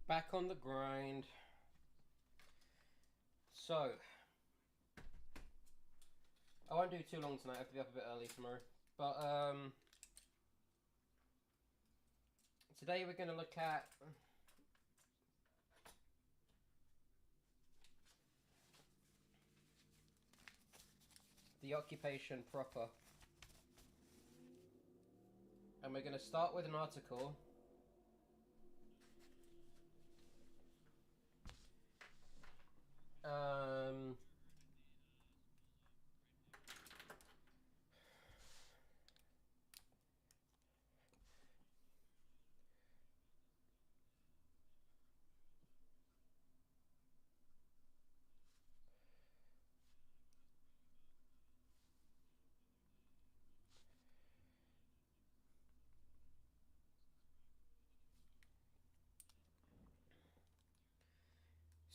Back on the grind. So, I won't do too long tonight. I have to be up a bit early tomorrow. But today we're going to look at the occupation proper. And we're going to start with an article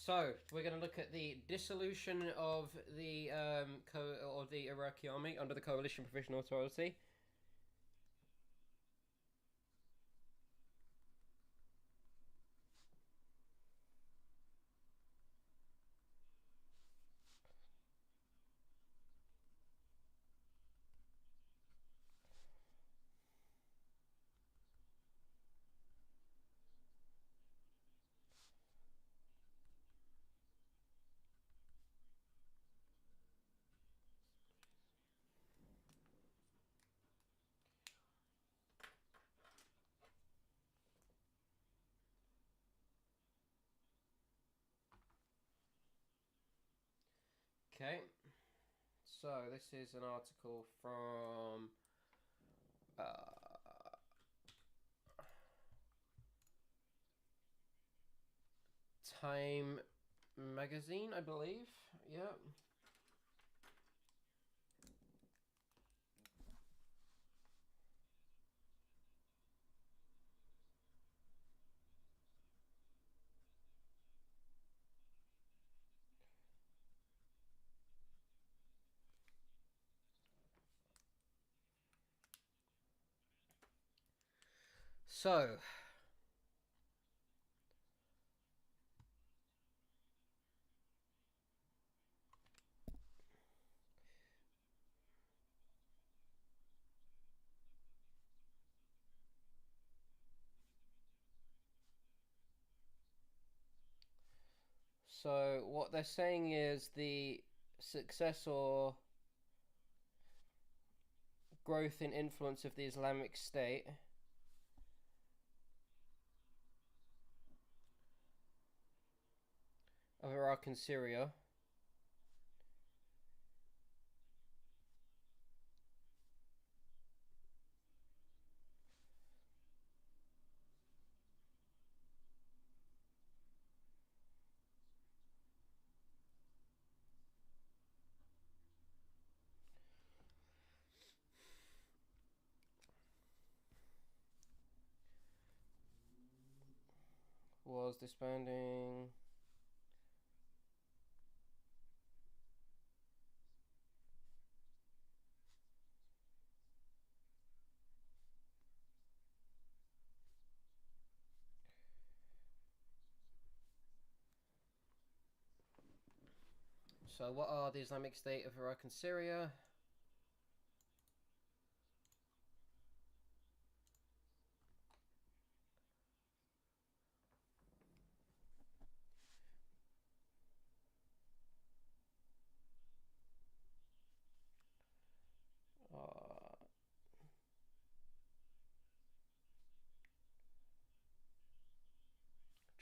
So we're going to look at the dissolution of the the Iraqi army under the Coalition Provisional Authority. Okay, so this is an article from Time magazine, I believe. Yeah. So, what they're saying is the success or growth in influence of the Islamic State of Iraq and Syria was disbanding. So, what are the Islamic State of Iraq and Syria?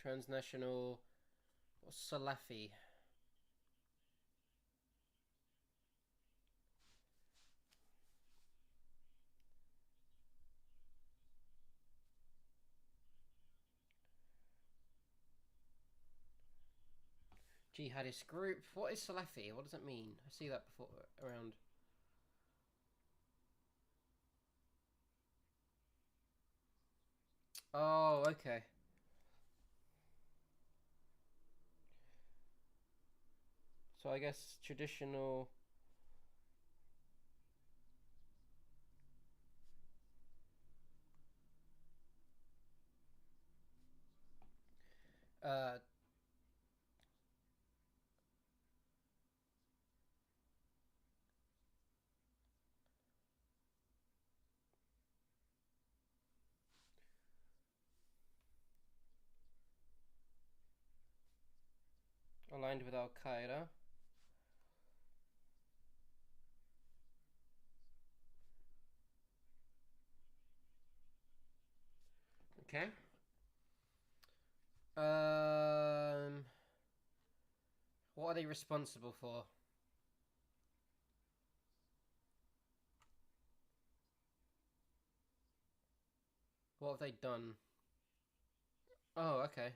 Transnational Salafi. Jihadist group. What is Salafi? What does it mean? I see that before around. Oh, okay. So I guess traditional. Uh, aligned with Al Qaeda. Okay. What are they responsible for? What have they done? Oh, okay.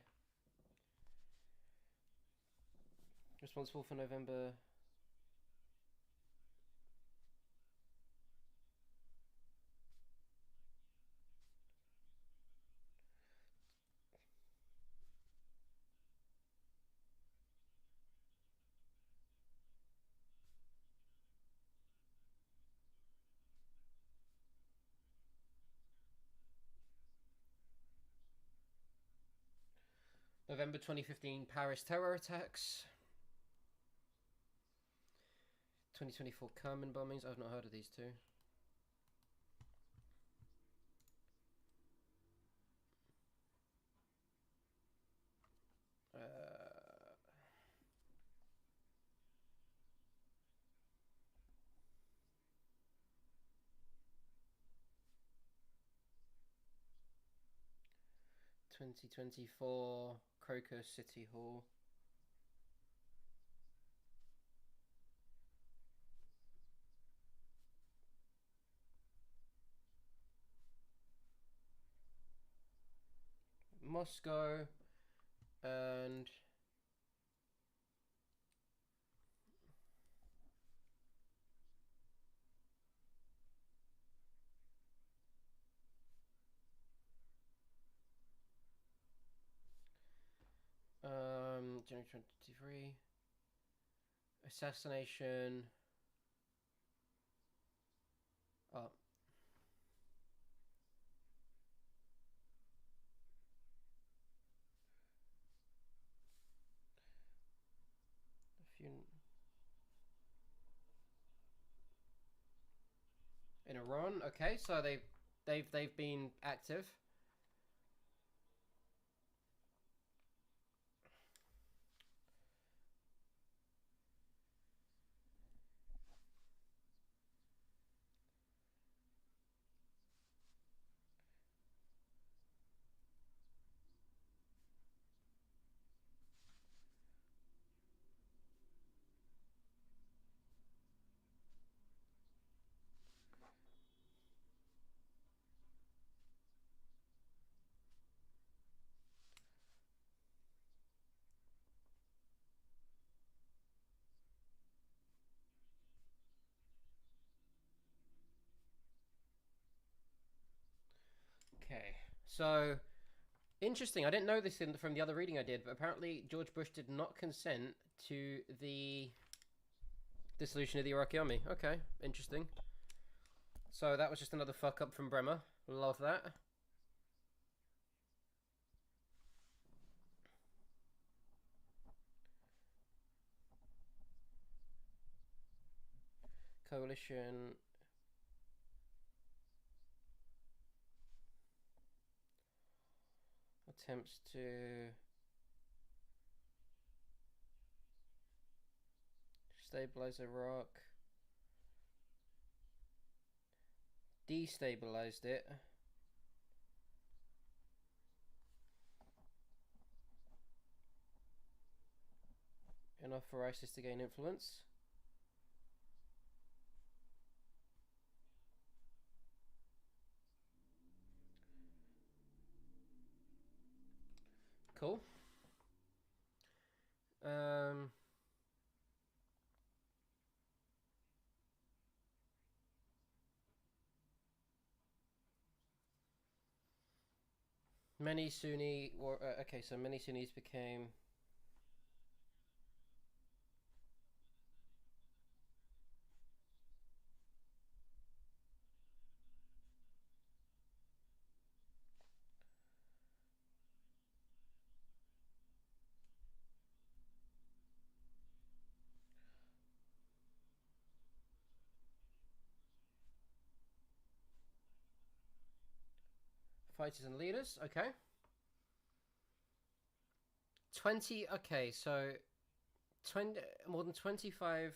Responsible for November. November 2015 Paris terror attacks. 2024 Kerman bombings. I've not heard of these two. Uh, 2024 Crocus City Hall. Moscow and 2023 assassination. Oh. In Iran. Okay, so they've been active. Okay, so interesting. I didn't know this from the other reading I did, but apparently George Bush did not consent to the dissolution of the Iraqi army. Okay, interesting. So that was just another fuck up from Bremer. Love that. Coalition attempts to stabilize Iraq, destabilized it, enough for ISIS to gain influence. Cool. Many Sunni okay, so many Sunnis became fighters and leaders. Okay. 20. Okay, so 20 more than 25.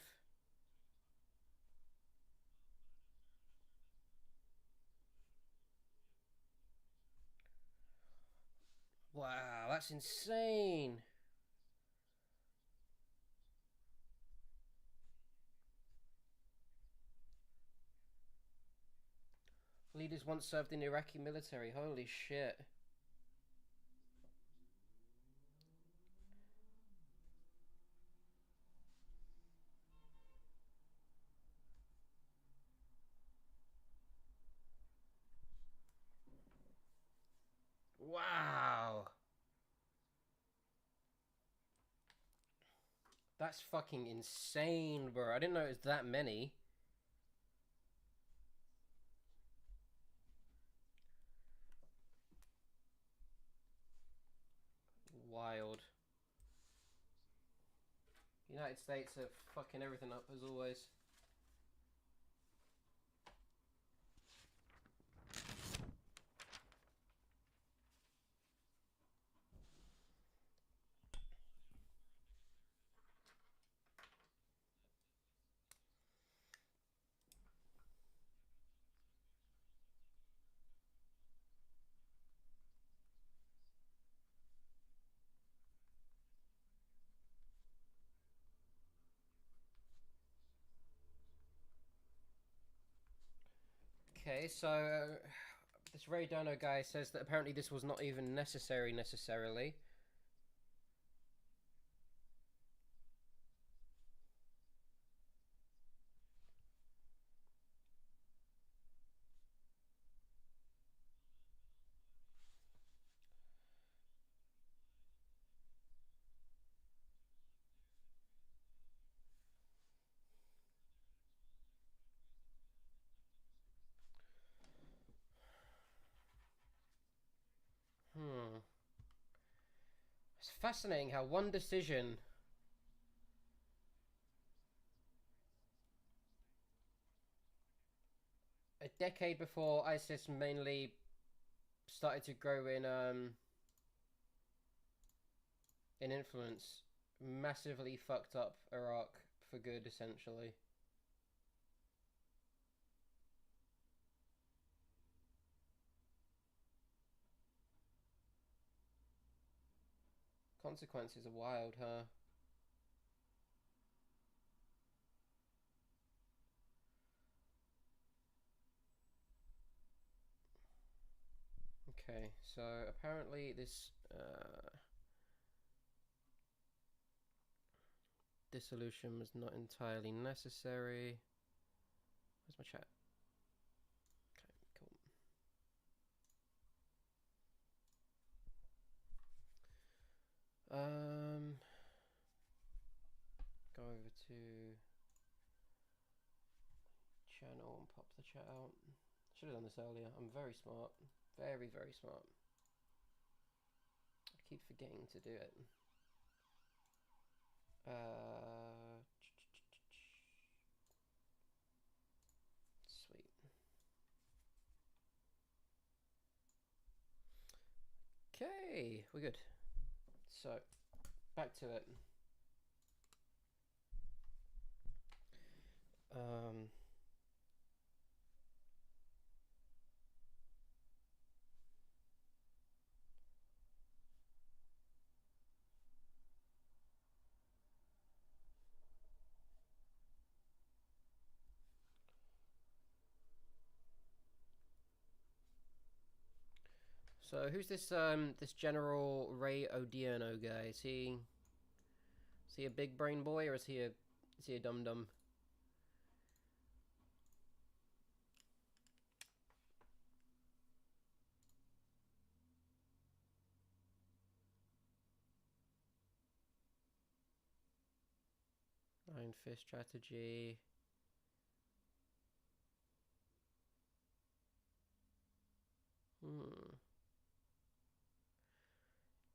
Wow, that's insane. Leaders once served in the Iraqi military. Holy shit. Wow. That's fucking insane, bro. I didn't know it was that many. Wild. United States are fucking everything up as always. Okay, so this Ray Dono guy says that apparently this was not even necessary necessarily. It's fascinating how one decision a decade before ISIS mainly started to grow in influence massively fucked up Iraq for good, essentially. Consequences are wild, huh? Okay, so apparently this dissolution was not entirely necessary. Where's my chat? Okay, cool. Go over to channel and pop the chat out. Should have done this earlier. I'm very smart. Very, very smart. I keep forgetting to do it. Sweet. Okay, we're good. So, back to it. So who's this this General Ray Odierno guy? Is he a big brain boy or is he a dum dum? Iron Fist strategy.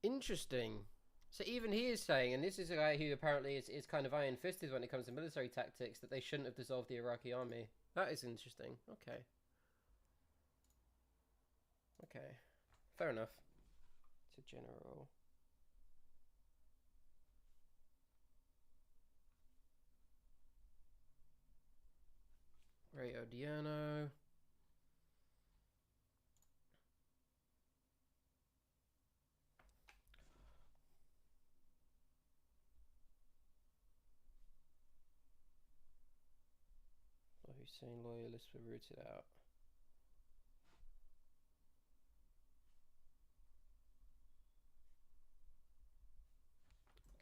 Interesting. So even he is saying, and this is a guy who apparently is kind of iron-fisted when it comes to military tactics, that they shouldn't have dissolved the Iraqi army. That is interesting. Okay. Okay. fair enough. It's a general. Ray Odiano. Hussein loyalists were rooted out.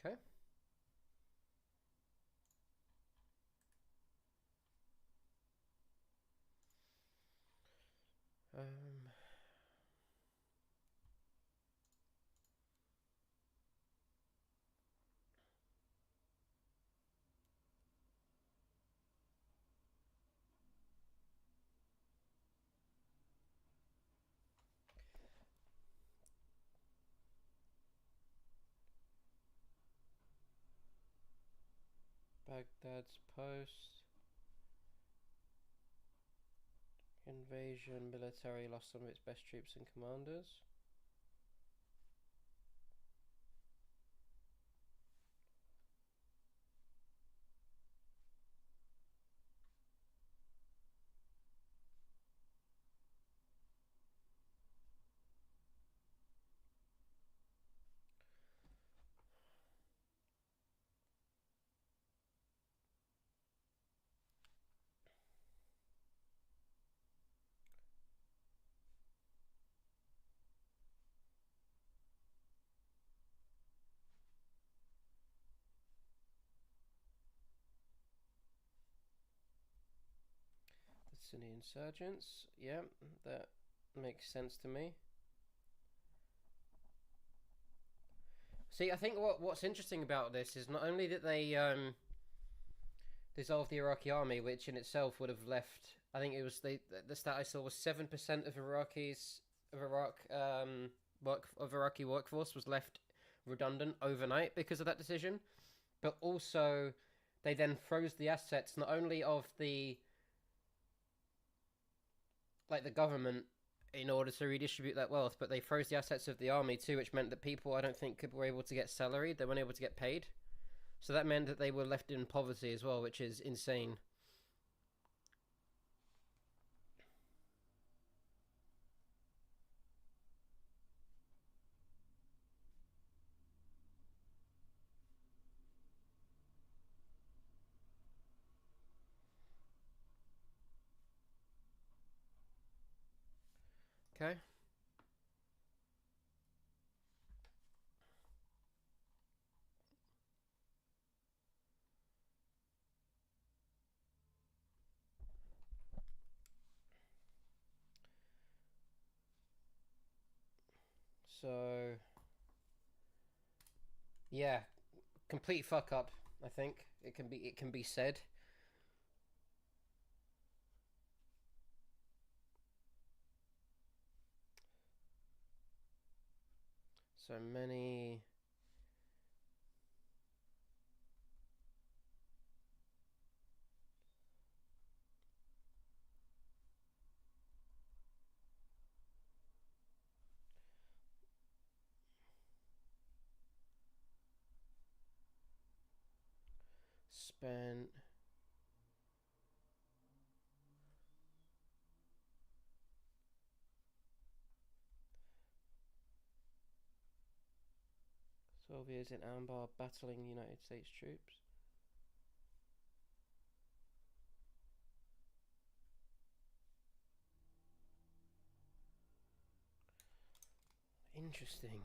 Okay. Baghdad's post. Invasion military lost some of its best troops and commanders. Sunni insurgents. Yeah, that makes sense to me. See, I think what's interesting about this is not only that they dissolved the Iraqi army, which in itself would have left. I think it was the stat I saw was 7% of Iraqi workforce was left redundant overnight because of that decision, but also they then froze the assets not only of the government in order to redistribute that wealth, but they froze the assets of the army too, which meant that people I don't think were able to get salaried. They weren't able to get paid. So that meant that they were left in poverty as well, which is insane. Okay. So yeah, complete fuck up. I think it can be said. So many. Spent. Soviets in Anbar battling United States troops. Interesting.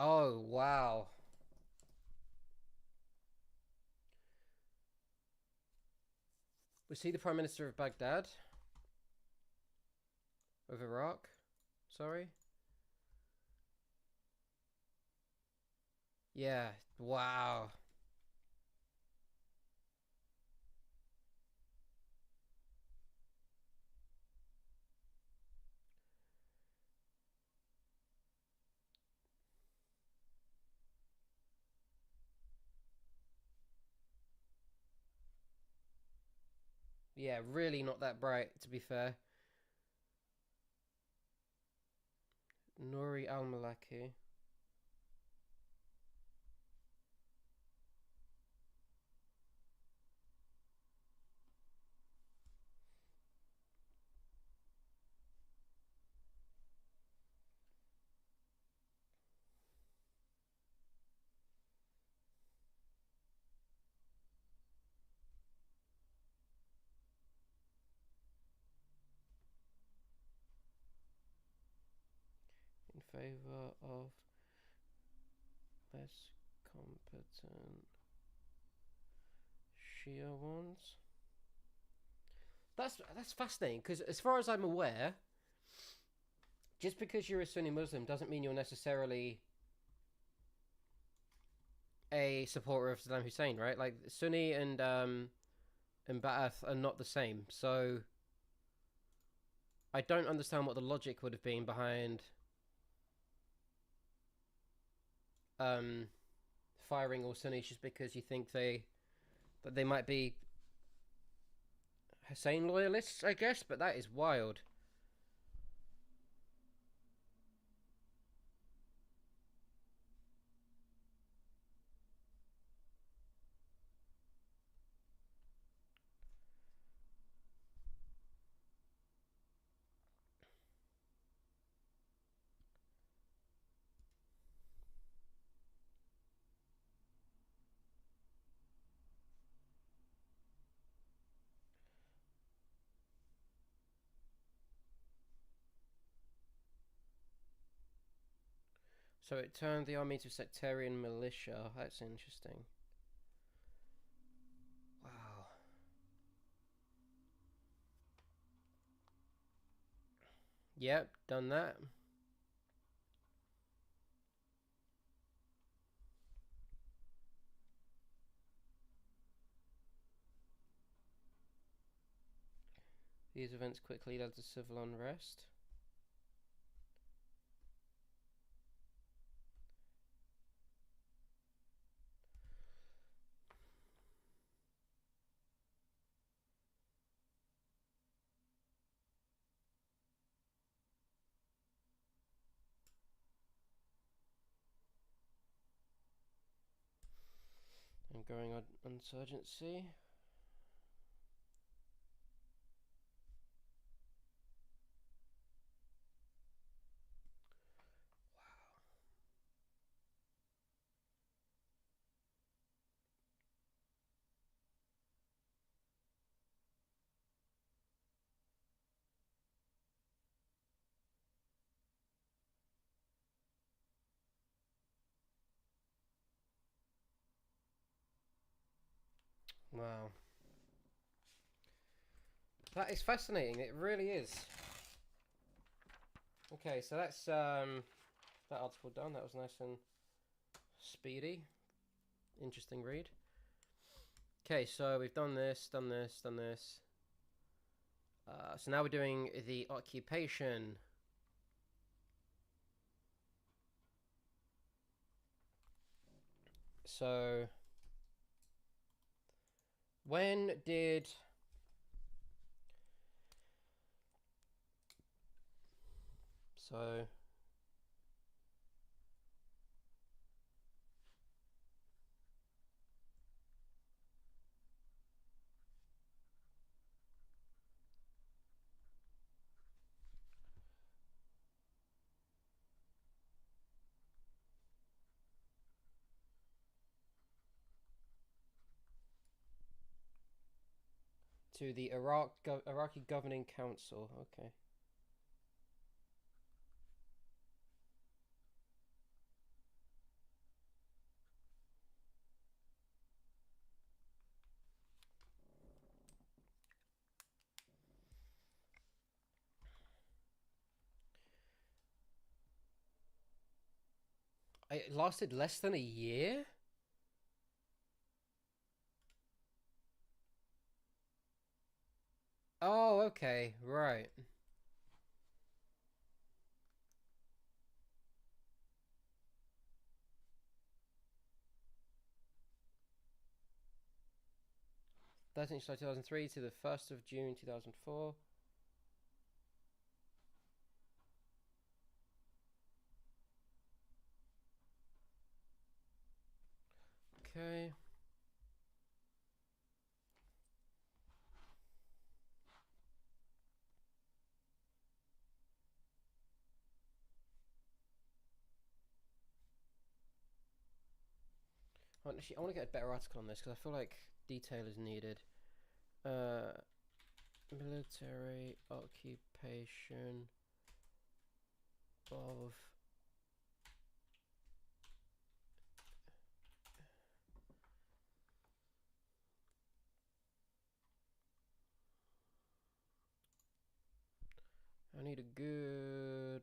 Oh, wow. Was he the Prime Minister of Baghdad? Of Iraq? Sorry? Yeah. Wow. Yeah, really not that bright, to be fair. Nuri al-Malaki. In favor of less competent Shia ones. That's fascinating because, as far as I'm aware, just because you're a Sunni Muslim doesn't mean you're necessarily a supporter of Saddam Hussein, right? Like Sunni and Ba'ath are not the same. So I don't understand what the logic would have been behind um, firing all Sunnis just because you think that they might be Hussein loyalists, I guess. But that is wild. So it turned the army to sectarian militia. That's interesting. Wow. Yep, done that. These events quickly led to civil unrest. And growing insurgency. Wow. That is fascinating. It really is. Okay, so that's that article done. That was nice and speedy. Interesting read. Okay, so we've done this, done this, done this. So now we're doing the occupation. So when did so to the Iraqi Governing Council? Okay. It lasted less than a year? Oh, okay, right. 13th July 2003 to the 1st of June 2004. Okay. Actually, I want to get a better article on this because I feel like detail is needed. Military occupation of I need a good.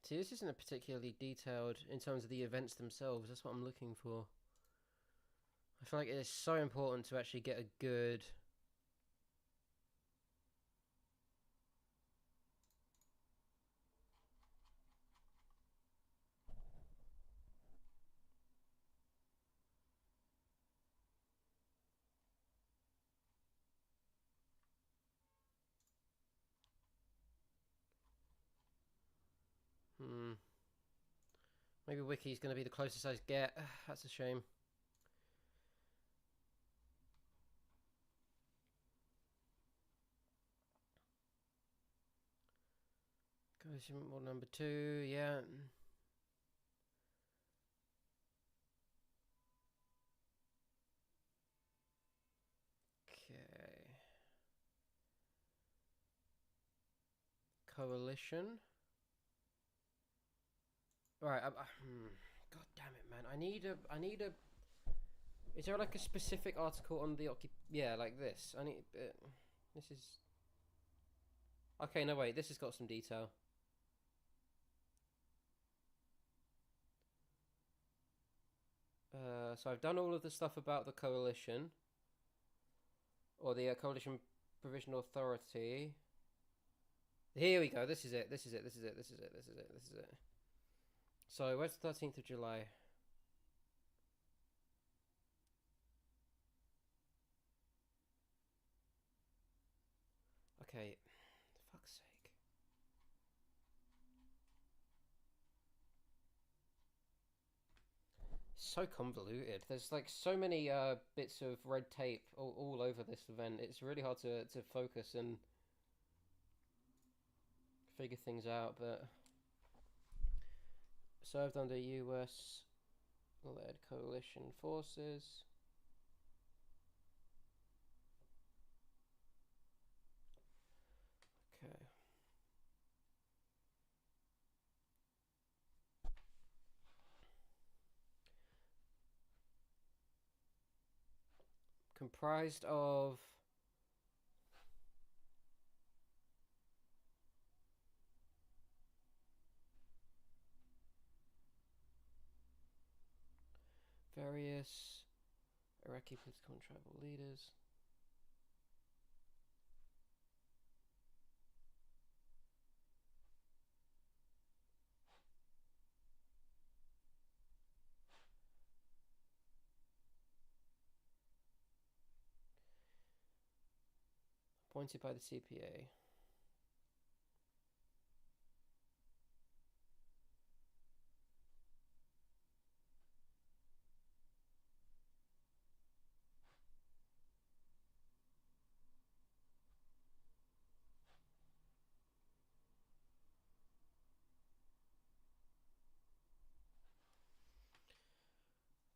See, this isn't a particularly detailed in terms of the events themselves. That's what I'm looking for. I feel like it is so important to actually get a good. Maybe Wiki's going to be the closest I get. That's a shame. Coalition War number 2, yeah. Okay. Coalition. Right. God damn it, man. I need a. Is there like a specific article on the Yeah, like this. I need. This is. Okay, no wait. This has got some detail. So I've done all of the stuff about the coalition, or the coalition provisional authority. Here we go. This is it. This is it. This is it. This is it. This is it. This is it. So where's the 13th of July? Okay, for fuck's sake. So convoluted. There's like so many bits of red tape all over this event. It's really hard to focus and figure things out. But served under U.S.-led coalition forces. Okay. Comprised of various Iraqi political and tribal leaders. Appointed by the CPA.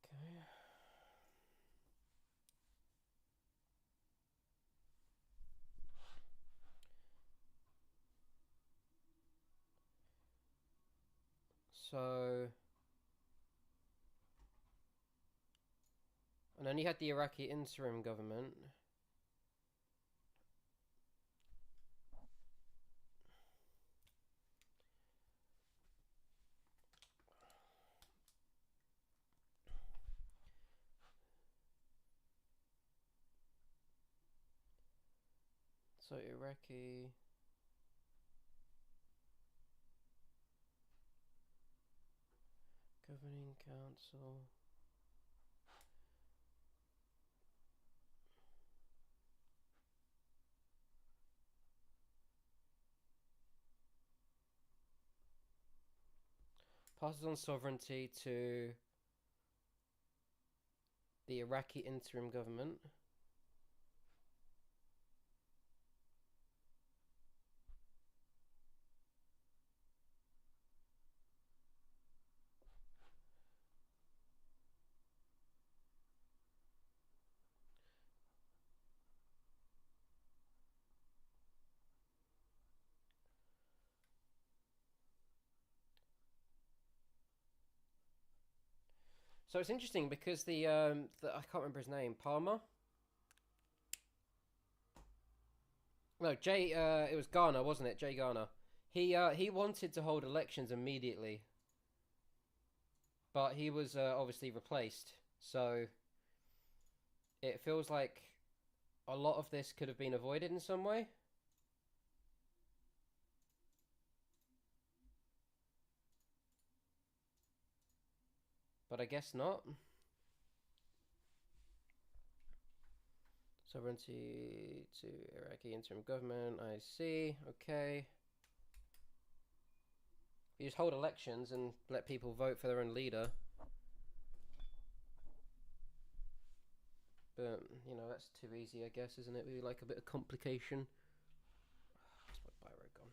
Okay. So, and then you had the Iraqi interim government. So Iraqi Governing Council. Passes on sovereignty to the Iraqi interim government. So it's interesting because the I can't remember his name, Palmer. No, Jay. It was Garner, wasn't it? Jay Garner. He wanted to hold elections immediately, but he was obviously replaced. So it feels like a lot of this could have been avoided in some way. But I guess not. Sovereignty to Iraqi interim government. I see. Okay. You just hold elections and let people vote for their own leader. But, you know, that's too easy, I guess, isn't it? We like a bit of complication. Where's my biro gone?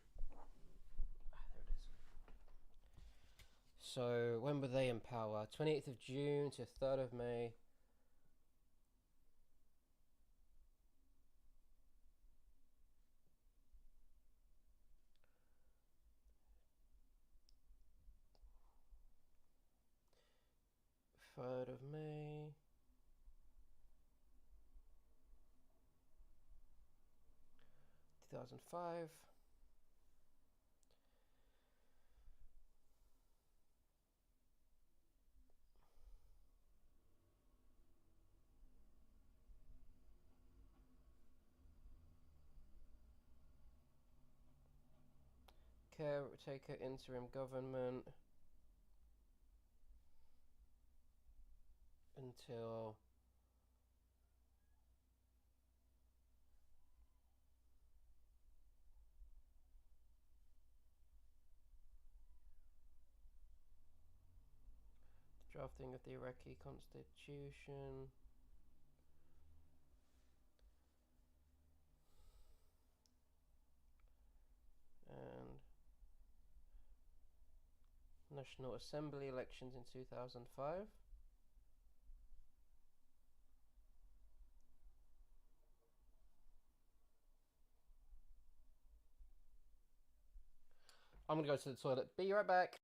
There it is. So, when were they in power? 28th of June to 3rd of May. Third of May. 2005. Caretaker interim government until the drafting of the Iraqi constitution. And National Assembly elections in 2005. I'm gonna go to the toilet. Be right back.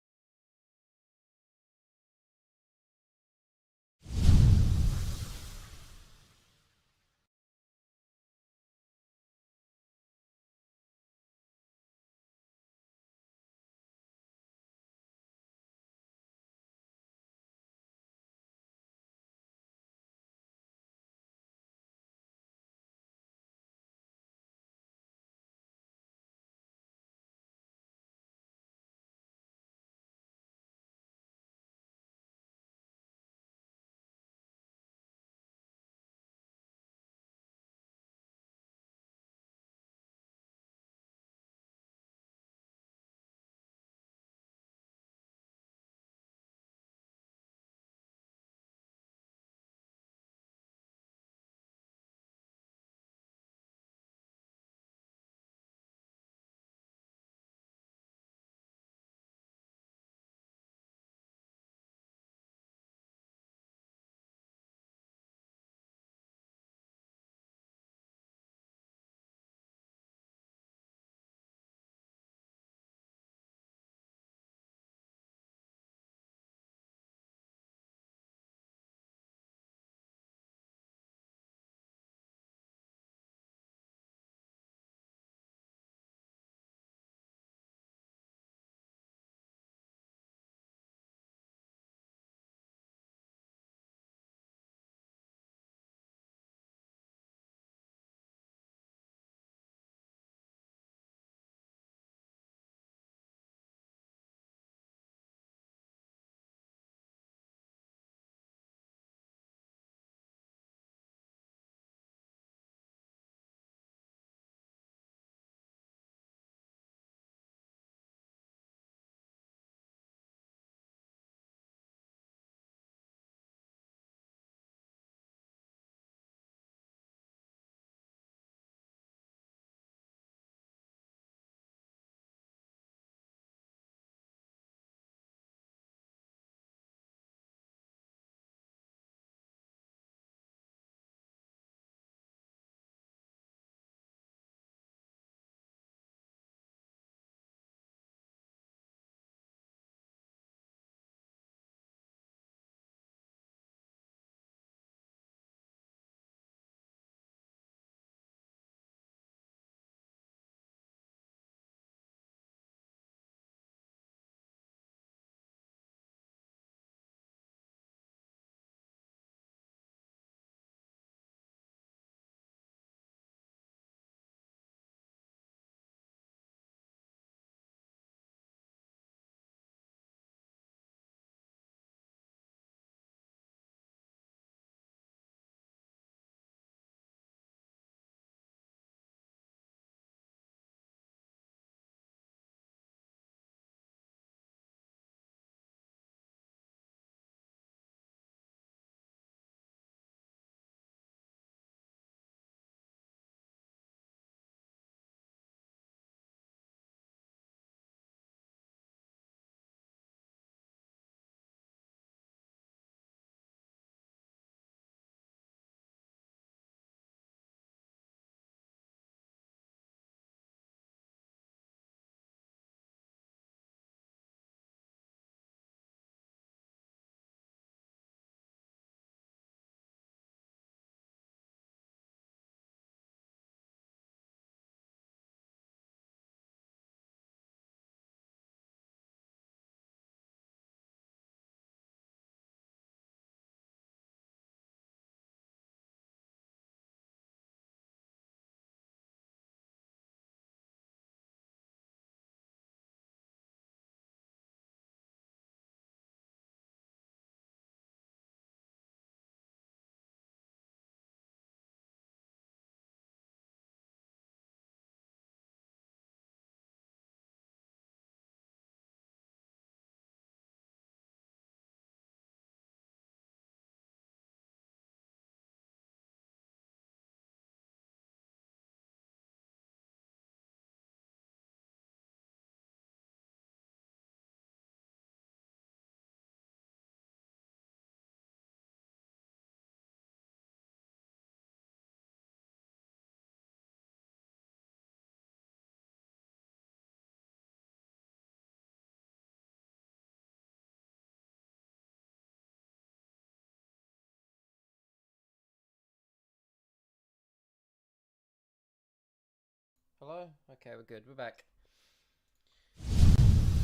Hello? Okay, we're good. We're back.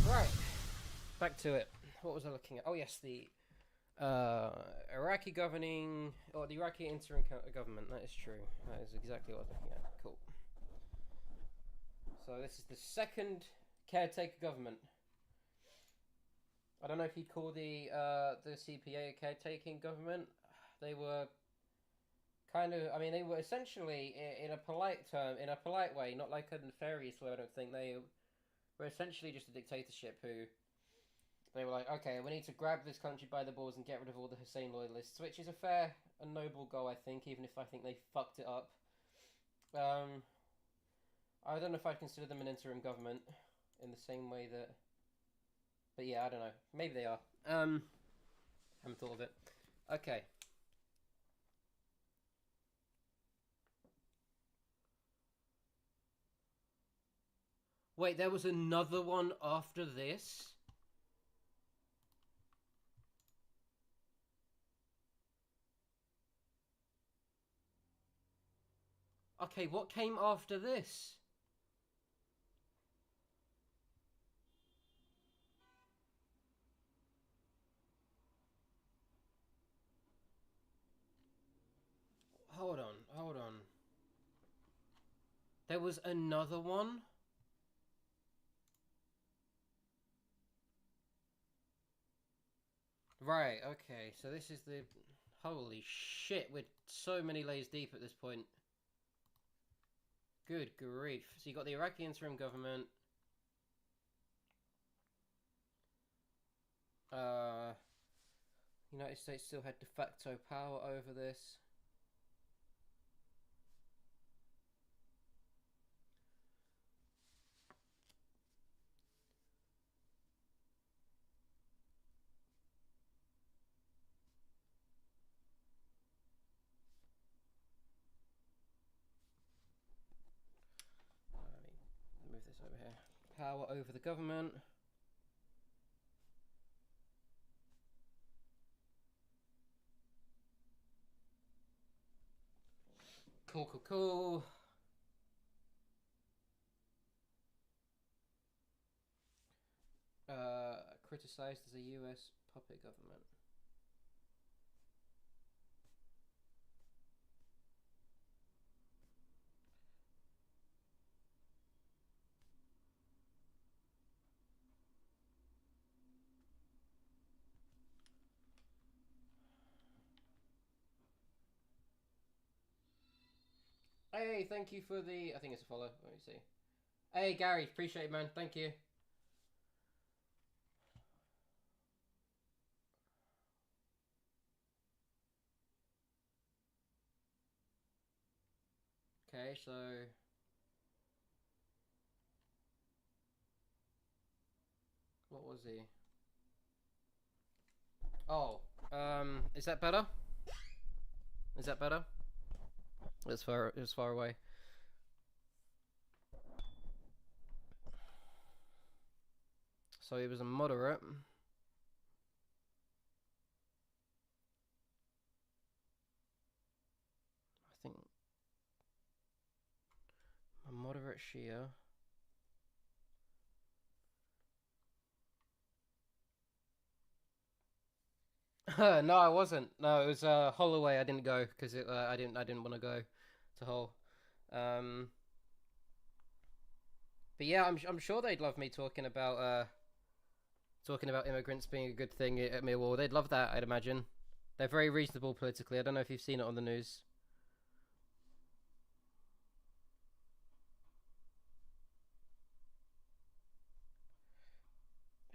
Right. Back to it. What was I looking at? Oh, yes, the Iraqi governing, or the Iraqi interim government. That is true. That is exactly what I was looking at. Cool. So this is the second caretaker government. I don't know if you'd call the CPA a caretaking government. They were kind of, I mean, they were essentially, in a polite term, in a polite way, not like a nefarious way, I don't think. They were essentially just a dictatorship who, they were like, okay, we need to grab this country by the balls and get rid of all the Hussein loyalists, which is a fair and noble goal, I think, even if I think they fucked it up. I don't know if I'd consider them an interim government in the same way that, but yeah, I don't know. Maybe they are. Haven't thought of it. Okay. Wait, there was another one after this? Okay, what came after this? Hold on, hold on. There was another one? Right, okay, so this is the... Holy shit, we're so many layers deep at this point. Good grief. So you got the Iraqi interim government. United States still had de facto power over this. Let me move this over here. Power over the government. Cool, cool, cool. Criticized as a US puppet government. Hey, thank you for the... I think it's a follow. Let me see. Hey, Gary. Appreciate it, man. Thank you. Okay, so... What was he? Oh, is that better? Is that better? It's far away. So he was a moderate. I think a moderate Shia. No, I wasn't. No, it was Holloway. I didn't go because I didn't want to go to Hull. But yeah, I'm sure they'd love me talking about immigrants being a good thing at Millwall. They'd love that, I'd imagine. They're very reasonable politically. I don't know if you've seen it on the news.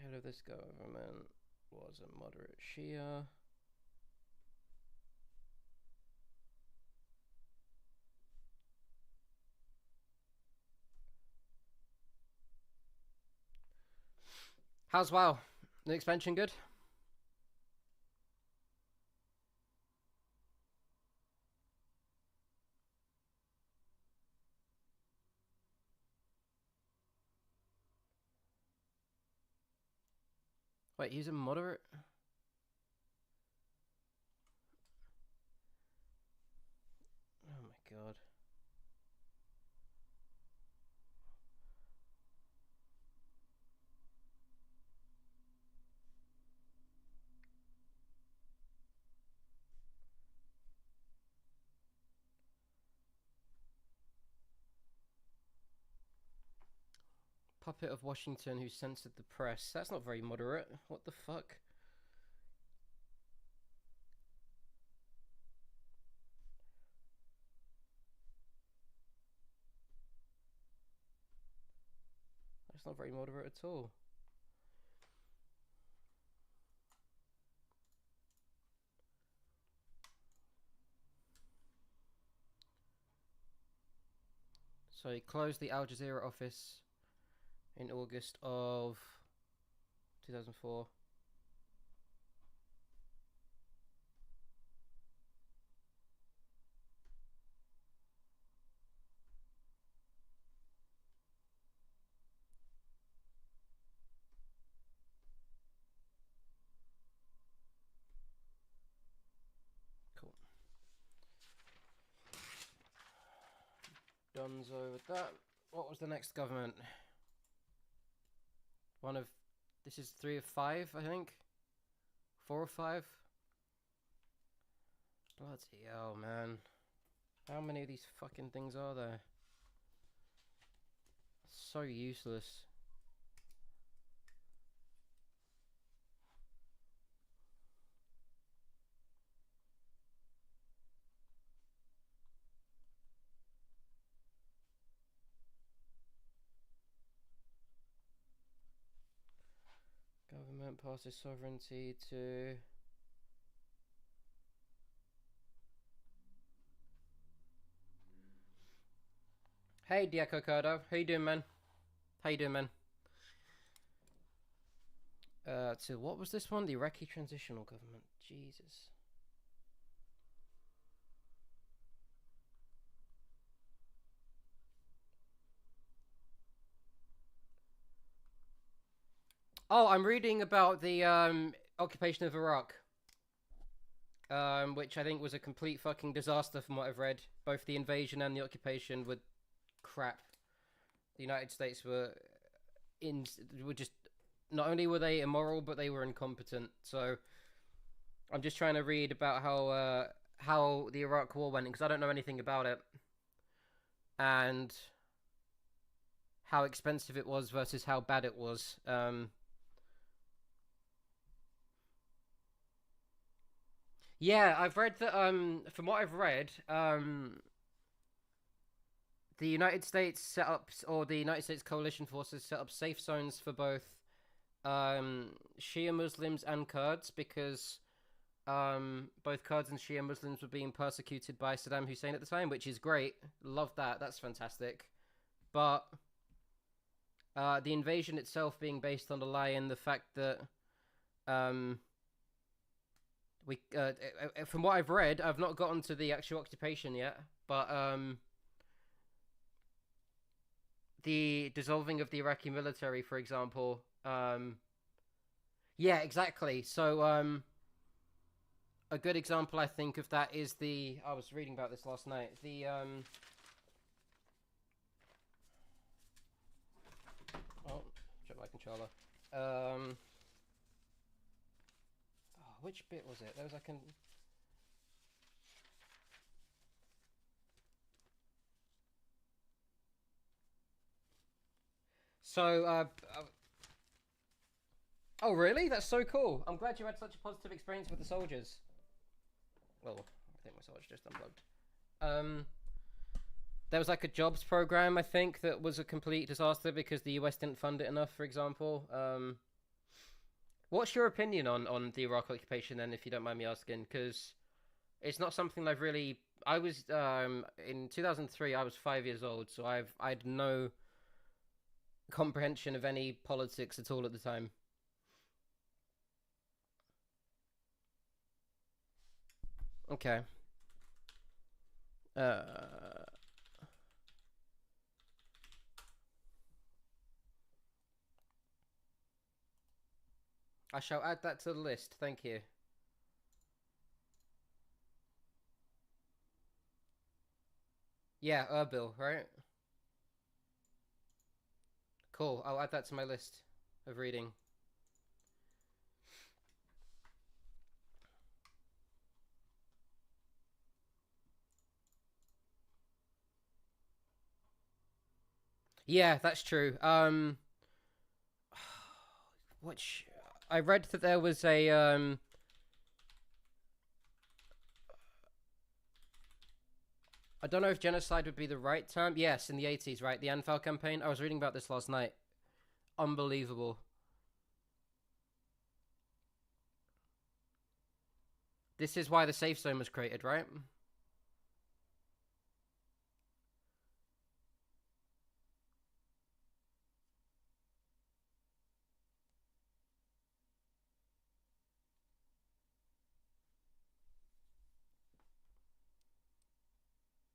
Head of this government was a moderate Shia. How's WoW? The expansion good? Wait, he's a moderate? Oh my god. puppet of Washington who censored the press. That's not very moderate. What the fuck? That's not very moderate at all. So he closed the Al Jazeera office in August of 2004. Dunzo with that. What was the next government? One of... This is 3 of 5, I think? 4 or 5? Bloody hell, man. How many of these fucking things are there? So useless. Government passes sovereignty to... Hey, Diaco Cardo. How you doing, man? How you doing, man? So what was this one? The Iraqi Transitional Government. Jesus. Oh, I'm reading about the occupation of Iraq. Which I think was a complete fucking disaster from what I've read. Both the invasion and the occupation were crap. The United States were just... Not only were they immoral, but they were incompetent. So I'm just trying to read about how the Iraq War went, because I don't know anything about it. And how expensive it was versus how bad it was. Yeah, I've read that, from what I've read, the United States set up, or the United States coalition forces set up safe zones for both Shia Muslims and Kurds, because both Kurds and Shia Muslims were being persecuted by Saddam Hussein at the time, which is great. Love that. That's fantastic. But the invasion itself being based on a lie, and the fact that from what I've read, I've not gotten to the actual occupation yet, but the dissolving of the Iraqi military, for example. Yeah, exactly. So a good example, I think, of that is the... I was reading about this last night. The oh, check my controller. Oh, which bit was it? There was like an... So, oh, really? That's so cool. I'm glad you had such a positive experience with the soldiers. Well, I think my soldiers just unplugged. There was like a jobs program, I think, that was a complete disaster because the US didn't fund it enough, for example. What's your opinion on the Iraq occupation, then, if you don't mind me asking? Because it's not something I've really... I was, in 2003, I was 5 years old, so I'd no comprehension of any politics at all at the time. Okay. I shall add that to the list. Thank you. Yeah, Erbil, right? Cool. I'll add that to my list of reading. Yeah, that's true. which I read that there was a I don't know if genocide would be the right term. Yes, in the 80s, right? The Anfal campaign. I was reading about this last night. Unbelievable. This is why the safe zone was created, right?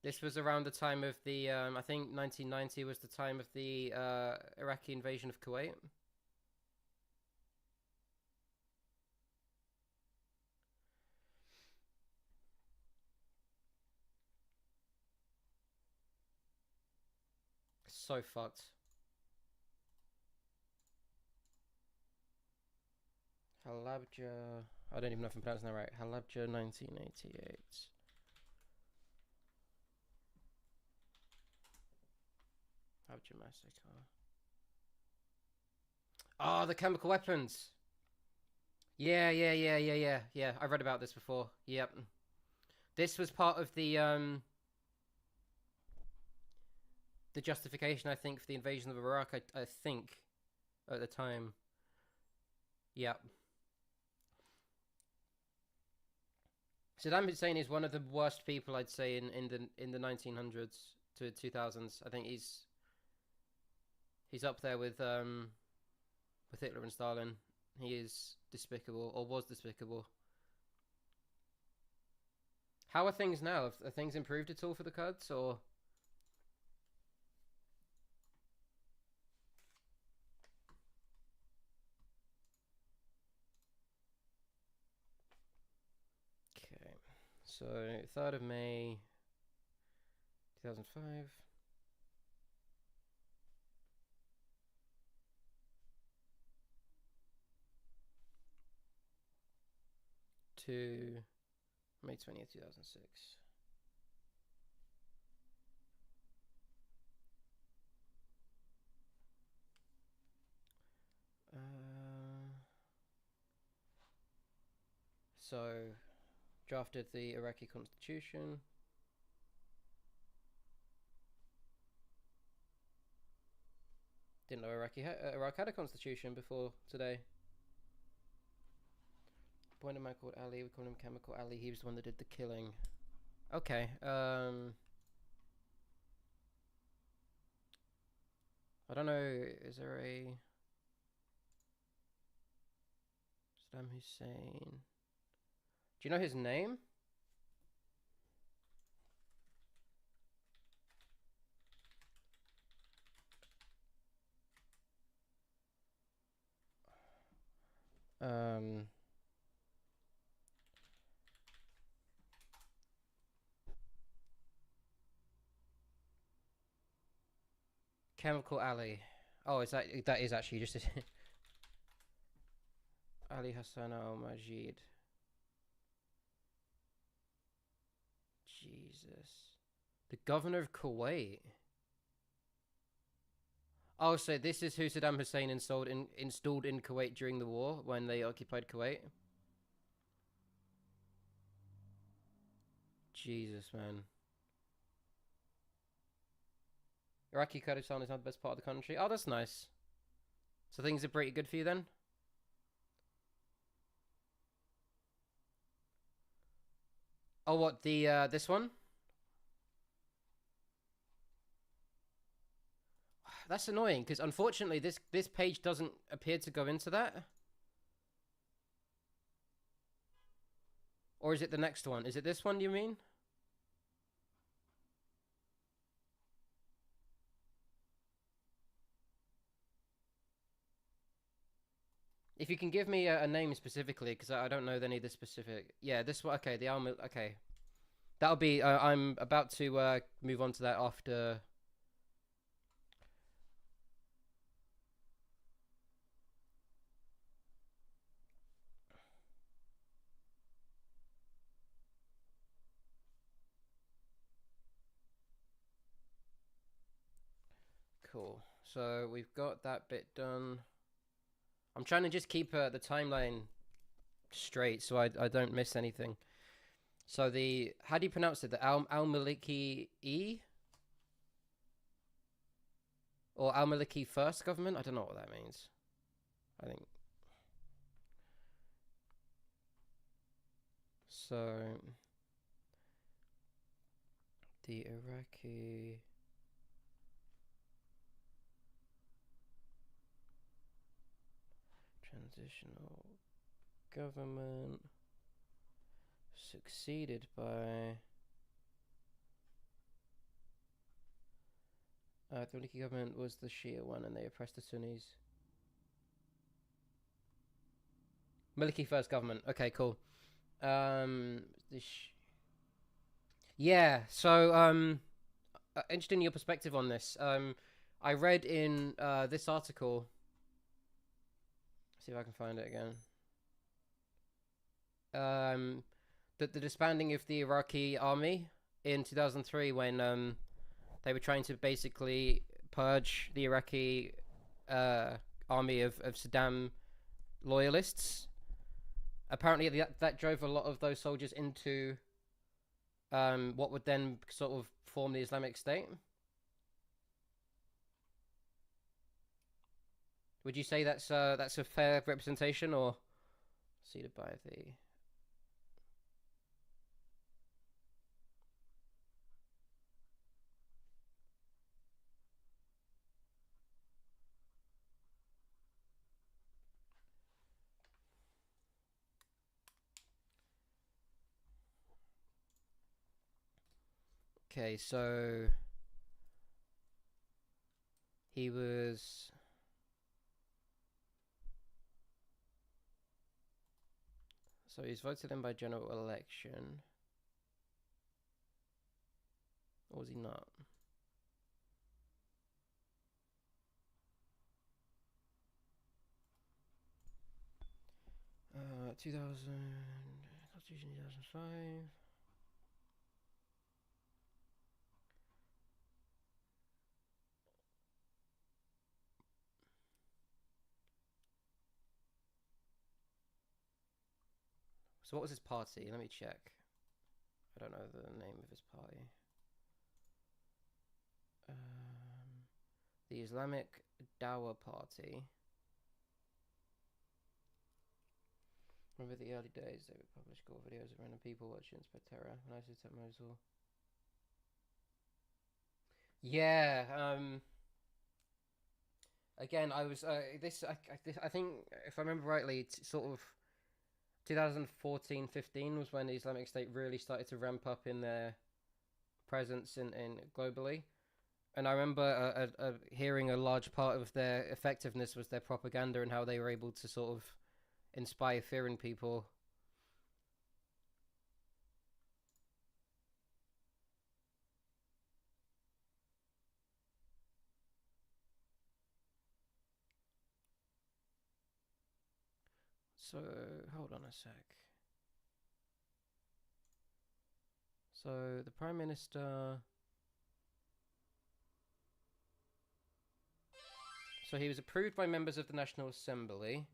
This was around the time of the, I think 1990 was the time of the Iraqi invasion of Kuwait. So fucked. Halabja. I don't even know if I'm pronouncing that right. Halabja 1988. Halabja massacre. Oh, the chemical weapons. Yeah. I read about this before. Yep. This was part of the justification, I think, for the invasion of Iraq. I think at the time. Yep. Saddam Hussein is one of the worst people, I'd say, in the 1900s to 2000s. I think he's up there with Hitler and Stalin. He is despicable, or was despicable. How are things now? Have things improved at all for the Kurds, or? Okay, so 3rd of May, 2005. To May 20th, 2006. So, drafted the Iraqi constitution. Didn't know Iraq had a constitution before today. Appointed a man called Ali. We call him Chemical Ali. He was the one that did the killing. Okay. I don't know. Is there a Saddam Hussein? Do you know his name? Chemical Ali. Oh, is that is actually just Ali Hassan Al Majid. Jesus. The governor of Kuwait. Oh, so this is who Saddam Hussein installed in Kuwait during the war when they occupied Kuwait. Jesus, man. Iraqi Kurdistan is not the best part of the country. Oh, that's nice. So things are pretty good for you then? Oh, what, the this one? That's annoying because unfortunately this page doesn't appear to go into that. Or is it the next one? Is it this one you mean? If you can give me a name specifically, because I don't know any of the specific. Yeah, this one. Okay, the armor. Okay, that'll be. I'm about to move on to that after. Cool. So we've got that bit done. I'm trying to just keep the timeline straight so I don't miss anything. So the how do you pronounce it? The Al-Maliki E or Al-Maliki first government? I don't know what that means. I think so. The Iraqi transitional government succeeded by the Maliki government was the Shia one, and they oppressed the Sunnis. Maliki first government. Okay, cool. The yeah. So interested in your perspective on this. I read in this article. See if I can find it again. That the disbanding of the Iraqi army in 2003 when they were trying to basically purge the Iraqi army of Saddam loyalists. Apparently, that drove a lot of those soldiers into what would then sort of form the Islamic State. Would you say that's a fair representation, or seeded by the? Okay, so he was. So he's voted in by general election. Or was he not? 2000 Constitution 2005. So what was his party? Let me check. I don't know the name of his party. The Islamic Dawa Party. Remember the early days? They would publish gore videos of random people watching spread terror. When I was at Mosul. Yeah. Again, I was this. I think if I remember rightly, it's sort of 2014-15 was when the Islamic State really started to ramp up in their presence in globally. And I remember hearing a large part of their effectiveness was their propaganda and how they were able to sort of inspire fear in people. So, hold on a sec. So, the Prime Minister. So, he was approved by members of the National Assembly.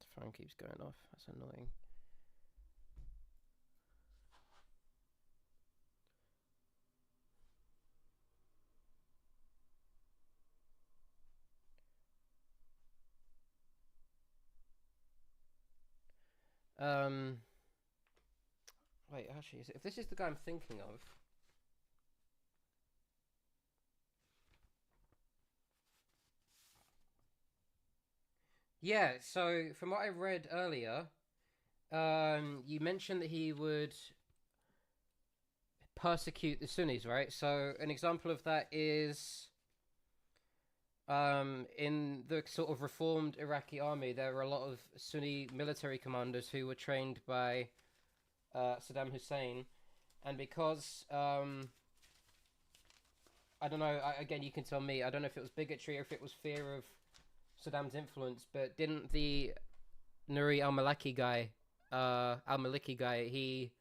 The phone keeps going off. That's annoying. Wait, actually, if this is the guy I'm thinking of. Yeah, so from what I read earlier, you mentioned that he would persecute the Sunnis, right? So an example of that is in the sort of reformed Iraqi army, there were a lot of Sunni military commanders who were trained by Saddam Hussein, and because I don't know, again you can tell me, I don't know if it was bigotry or if it was fear of Saddam's influence, but didn't the Nuri al-Maliki guy, he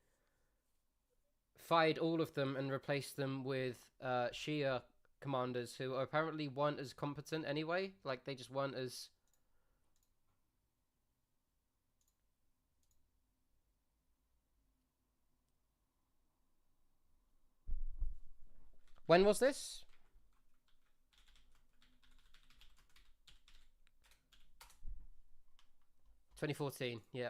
fired all of them and replaced them with Shia commanders who apparently weren't as competent anyway. Like they just weren't as. When was this? 2014. Yeah.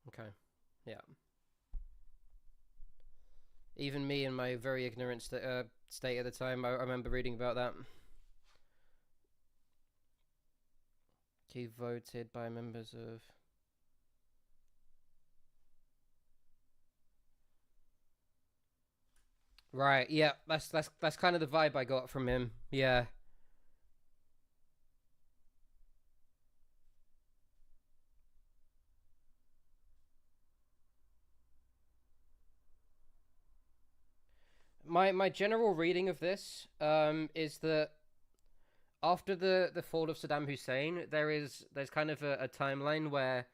Okay. Yeah. Even me in my very ignorant state at the time, I remember reading about that. He voted by members of. Right. Yeah. That's kind of the vibe I got from him. Yeah. My general reading of this is that after the fall of Saddam Hussein, there's kind of a timeline where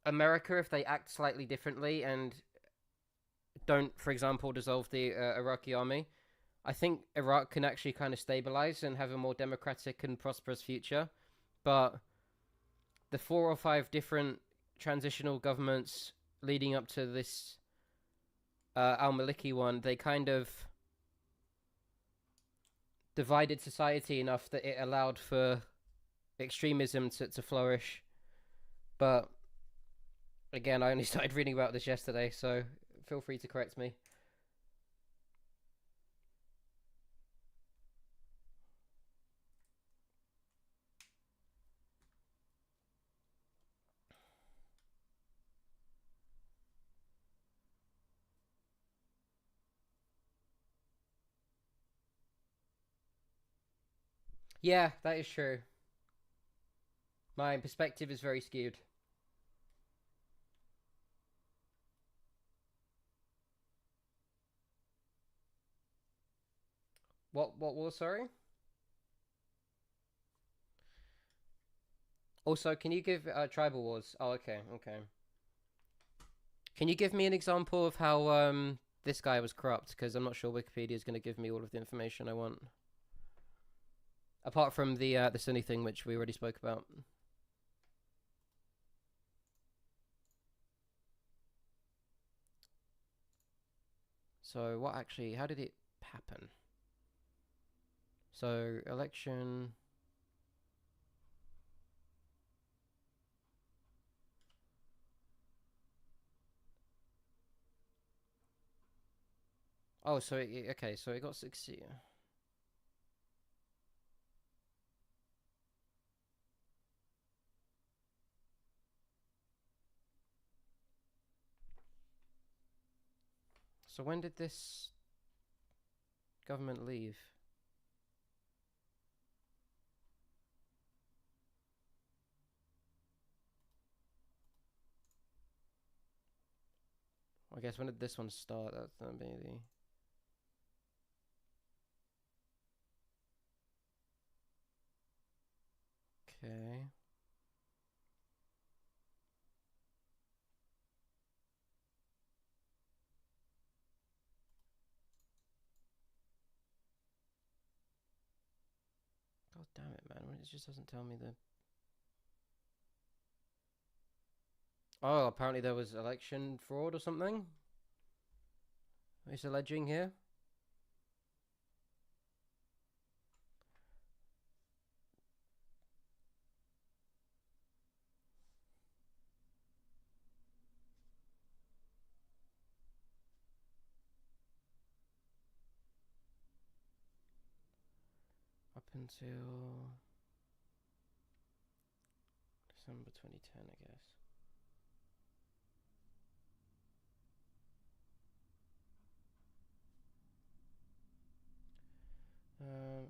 America, if they act slightly differently and don't, for example, dissolve the Iraqi army, I think Iraq can actually kind of stabilize and have a more democratic and prosperous future. But the 4 or 5 different transitional governments leading up to this al-Maliki one, they kind of divided society enough that it allowed for extremism to flourish. But again, I only started reading about this yesterday, so feel free to correct me. Yeah, that is true. My perspective is very skewed. What was, sorry? Also, can you give tribal wars? Oh, okay, okay. Can you give me an example of how this guy was corrupt? Because I'm not sure Wikipedia is going to give me all of the information I want. Apart from the Sunni thing, which we already spoke about. So what actually? How did it happen? So election. Oh, so okay. So it got 60. So when did this government leave? I guess when did this one start? That's gonna be the. Okay. God damn it, man! It just doesn't tell me the. Oh, apparently there was election fraud or something. It's alleging here. Up until December 2010, I guess.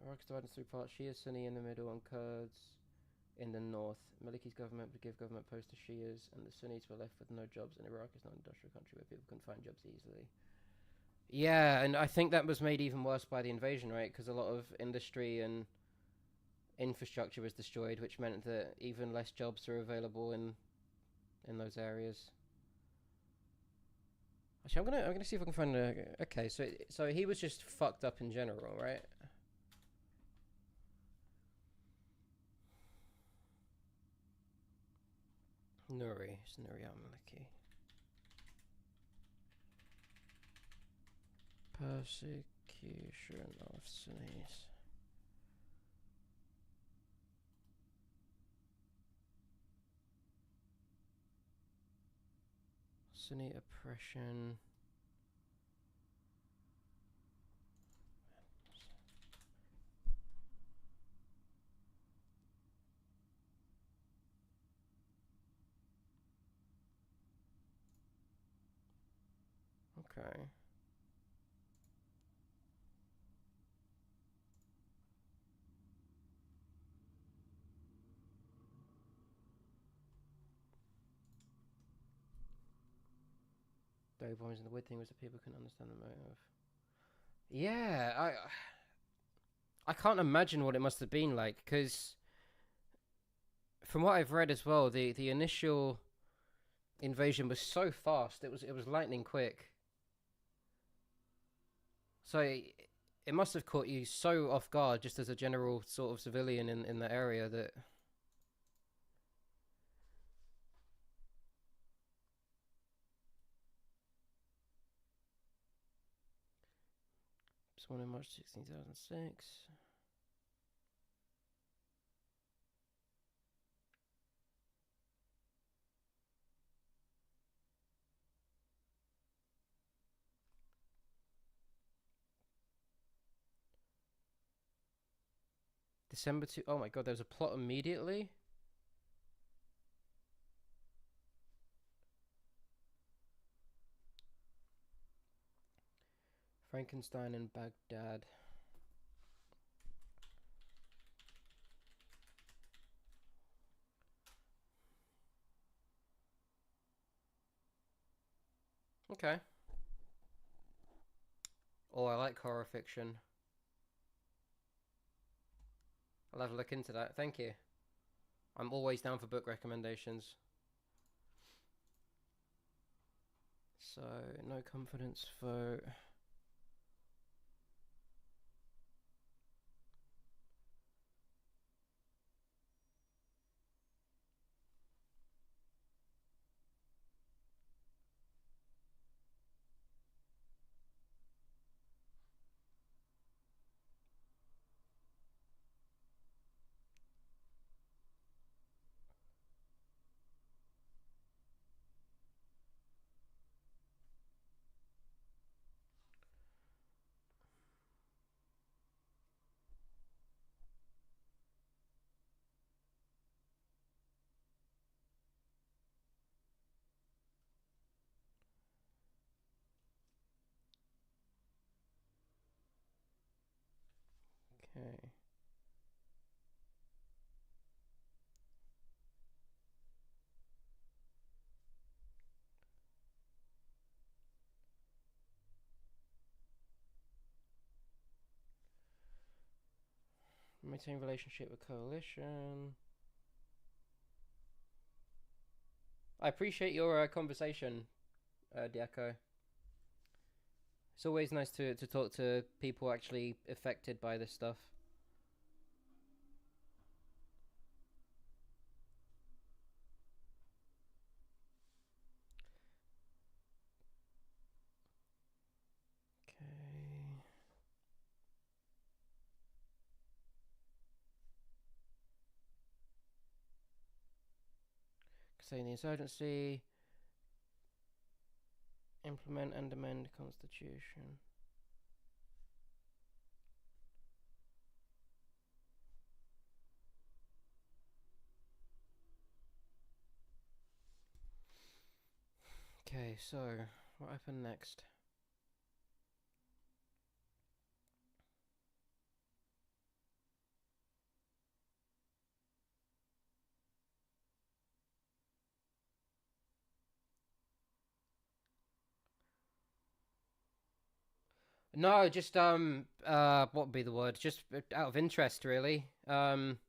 Iraq's divided into 3 parts: Shia, Sunni in the middle, and Kurds. in the north. Maliki's government would give government posts to Shias, and the Sunnis were left with no jobs. And Iraq is not an industrial country where people can find jobs easily. Yeah, and I think that was made even worse by the invasion, right? Because a lot of industry and infrastructure was destroyed, which meant that even less jobs are available in those areas. Actually, I'm gonna see if I can find a. Okay, so he was just fucked up in general, right? Nuri, it's Nuri al-Maliki. Persecution of Sunnis. Sunni oppression. Okay. Dairy bombs, and the weird thing was that people couldn't understand the motive. Yeah, I can't imagine what it must have been like, because from what I've read as well, the initial invasion was so fast. It was lightning quick. So it must have caught you so off guard, just as a general sort of civilian in the area, that. Sworn in March 16,006. December 2. Oh my god, there was a plot immediately? Frankenstein in Baghdad. Okay. Oh, I like horror fiction. I'll have a look into that. Thank you. I'm always down for book recommendations. So, no confidence vote. Okay. Maintain relationship with coalition. I appreciate your conversation, Diaco. It's always nice to talk to people actually affected by this stuff. Okay. Saying the insurgency. Implement and amend constitution. Okay, so what happened next? No, just what would be the word? Just out of interest, really. Certain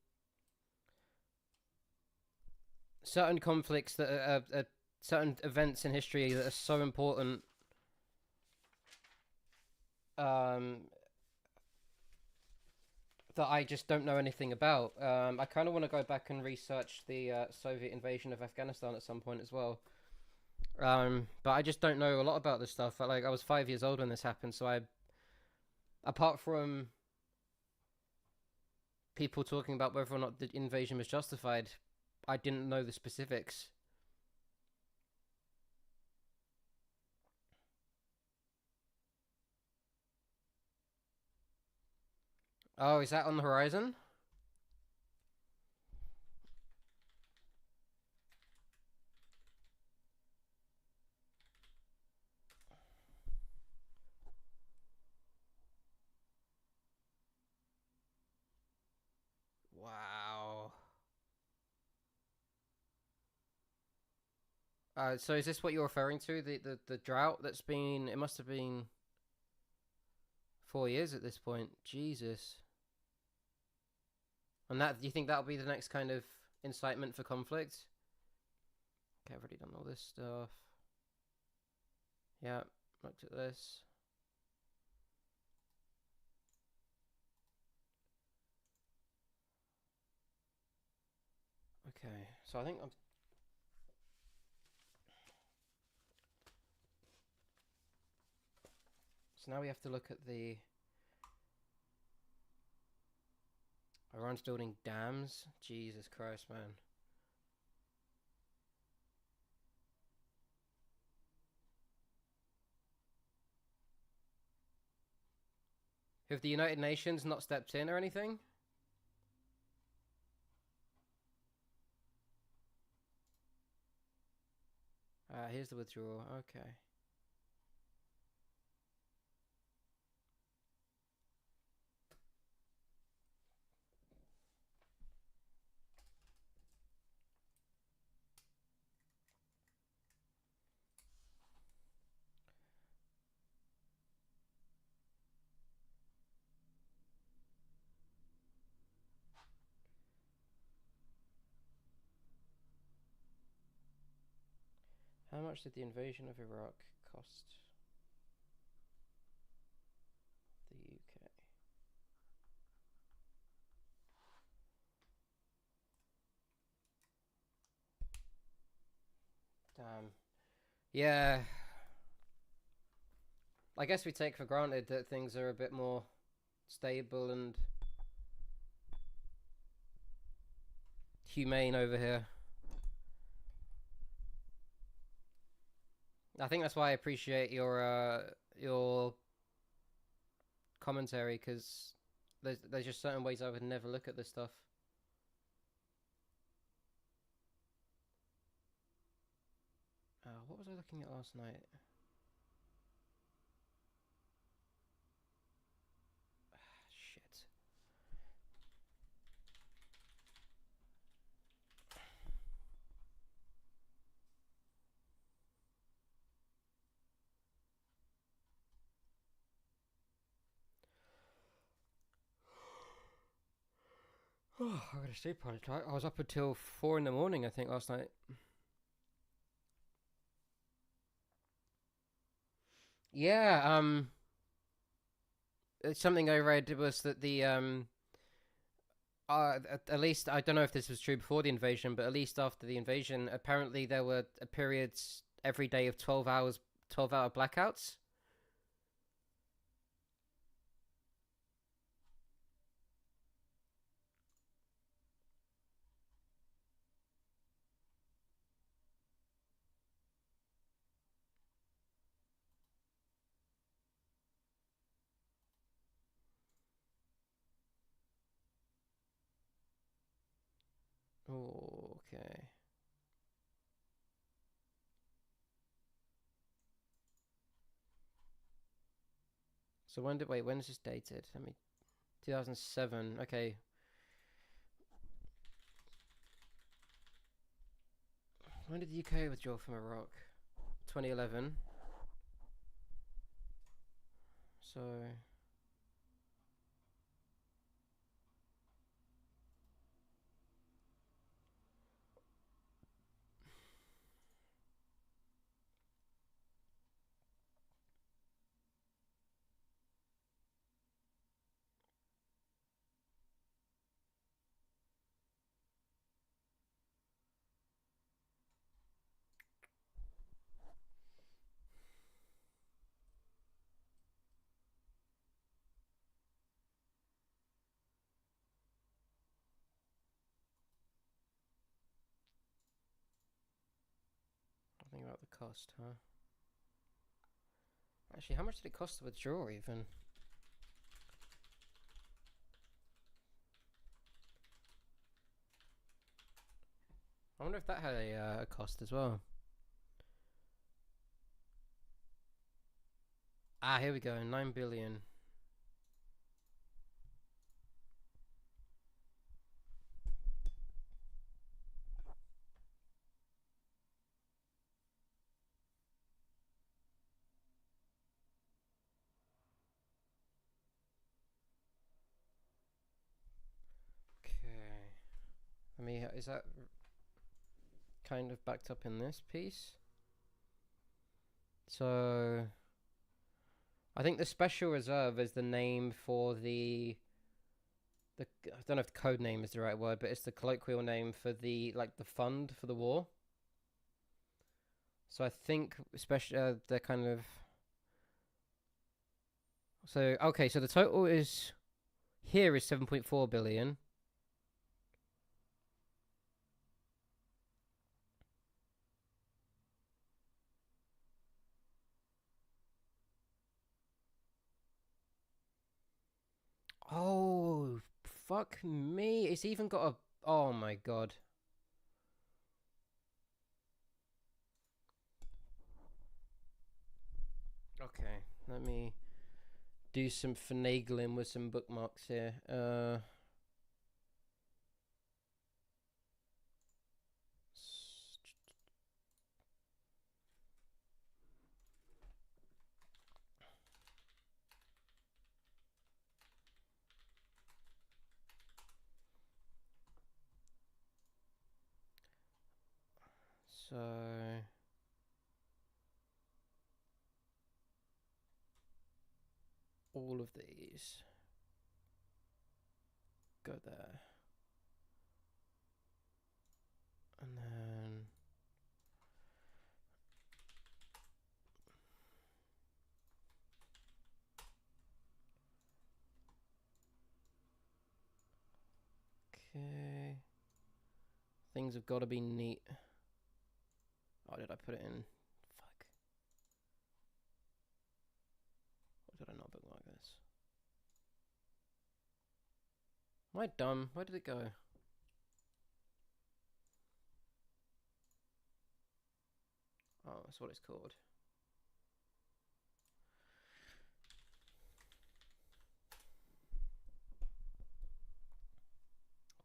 conflicts that are certain events in history that are so important. Um, that I just don't know anything about. I kind of want to go back and research the Soviet invasion of Afghanistan at some point as well. But I just don't know a lot about this stuff. Like I was 5 years old when this happened, so apart from people talking about whether or not the invasion was justified, I didn't know the specifics. Oh, is that on the horizon? Wow. So is this what you're referring to? The drought that's been? It must have been 4 years at this point. Jesus. And that, do you think that'll be the next kind of incitement for conflict? Okay, I've already done all this stuff. Yeah, looked at this. Okay, so I think I'm. So now we have to look at the. Iran's building dams. Jesus Christ, man. Have the United Nations not stepped in or anything? Here's the withdrawal. Okay. How much did the invasion of Iraq cost the UK? Damn. Yeah. I guess we take for granted that things are a bit more stable and humane over here. I think that's why I appreciate your commentary, because there's just certain ways I would never look at this stuff. What was I looking at last night? Shit. Oh, I gotta sleep on it. I was up until 4 in the morning, I think, last night. Yeah, something I read was that at least I don't know if this was true before the invasion, but at least after the invasion, apparently there were periods every day of 12 hours, 12-hour blackouts. Oh, okay. So when is this dated? Let me 2007. Okay. When did the UK withdraw from Iraq? 2011. So nothing about the cost, huh? Actually, how much did it cost to withdraw even? I wonder if that had a cost as well. Ah, here we go, 9 billion. Okay. I mean, is that kind of backed up in this piece? So I think the special reserve is the name for the I don't know if the code name is the right word, but it's the colloquial name for the like the fund for the war. So I think especially they're kind of so okay. So the total is here is 7.4 billion. Oh, fuck me. It's even got a. Oh my god. Okay, let me do some finagling with some bookmarks here. So all of these go there. And then okay. Things have got to be neat. Oh, did I put it in? Fuck. What did I not bookmark this? Am I dumb? Where did it go? Oh, that's what it's called.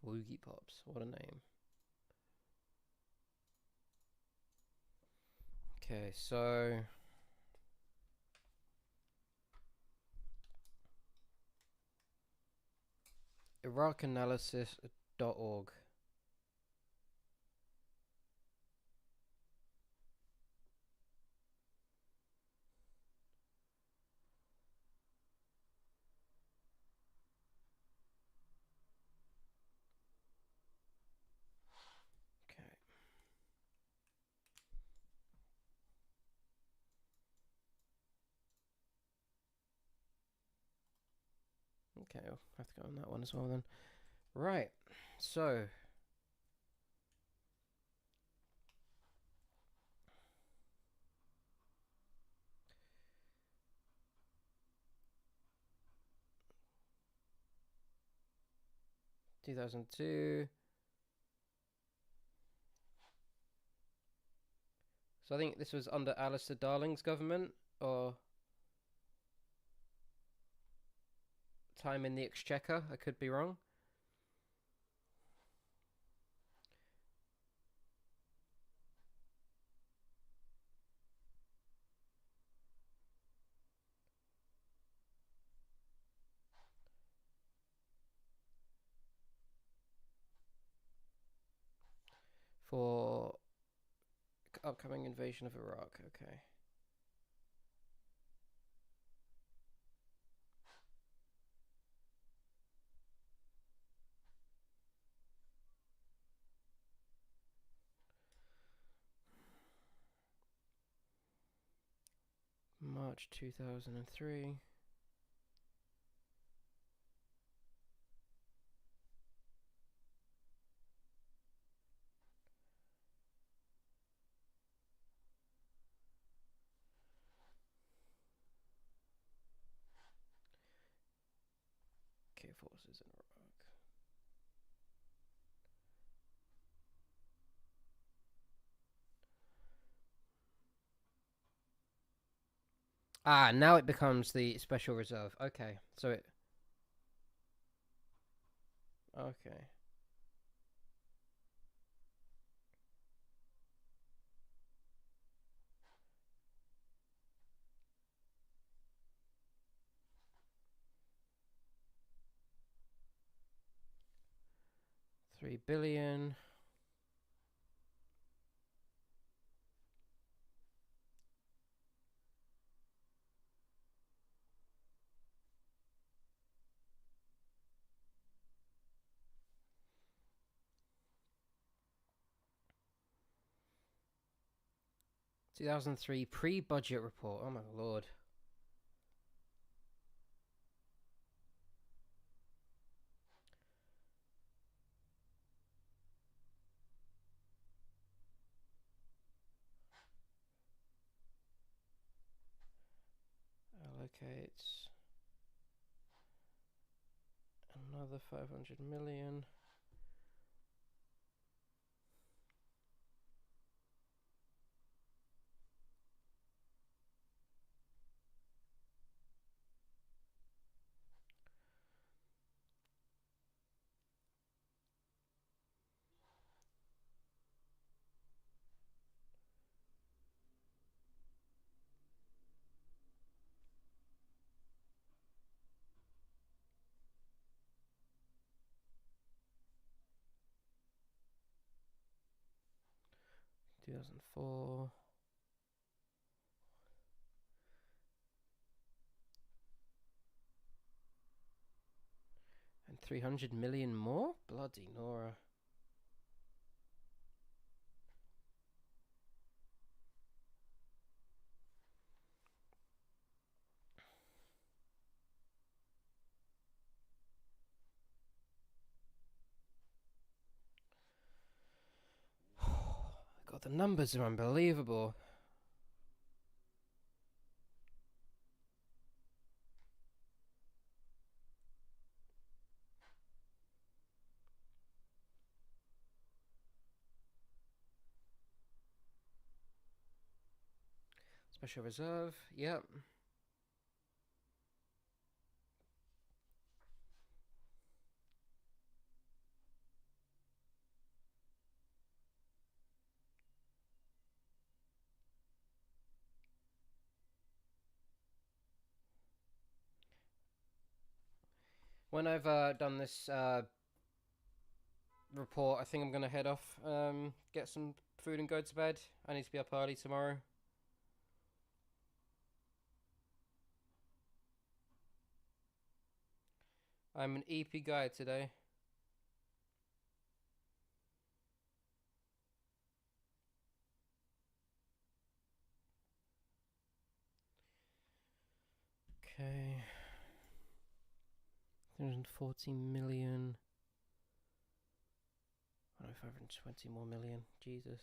Woogie Pops. What a name. Okay, so IraqAnalysis.org. Okay. Okay, I'll have to go on that one as well then. Right, so 2002. So I think this was under Alistair Darling's government, or time in the Exchequer. I could be wrong. for upcoming invasion of Iraq. Okay. March 2003. UK forces in Iraq. Ah, now it becomes the special reserve. Okay, so it. Okay. $3 billion. 2003 pre-budget report. Oh my lord. Allocates another 500 million. Two 2004. And 300 million more? Bloody Nora. God, the numbers are unbelievable. Special reserve. Yep. When I've done this report, I think I'm going to head off, get some food and go to bed. I need to be up early tomorrow. I'm an EP guy today. Okay. 340 million. Oh, 520 more million. Jesus.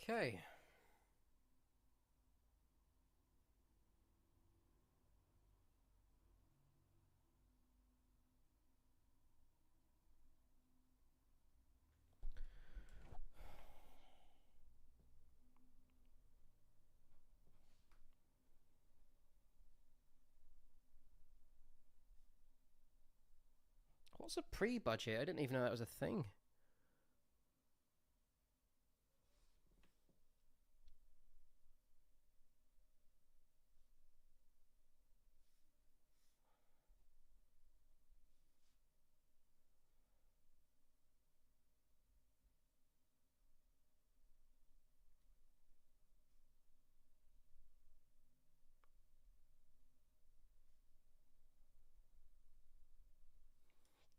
Okay. What's a pre-budget? I didn't even know that was a thing.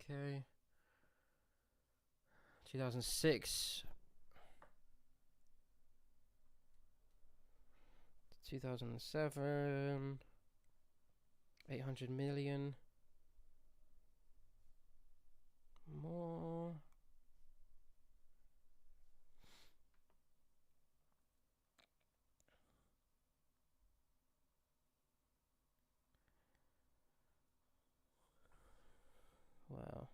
Okay. 2006. 2007. 800 million. More. Wow.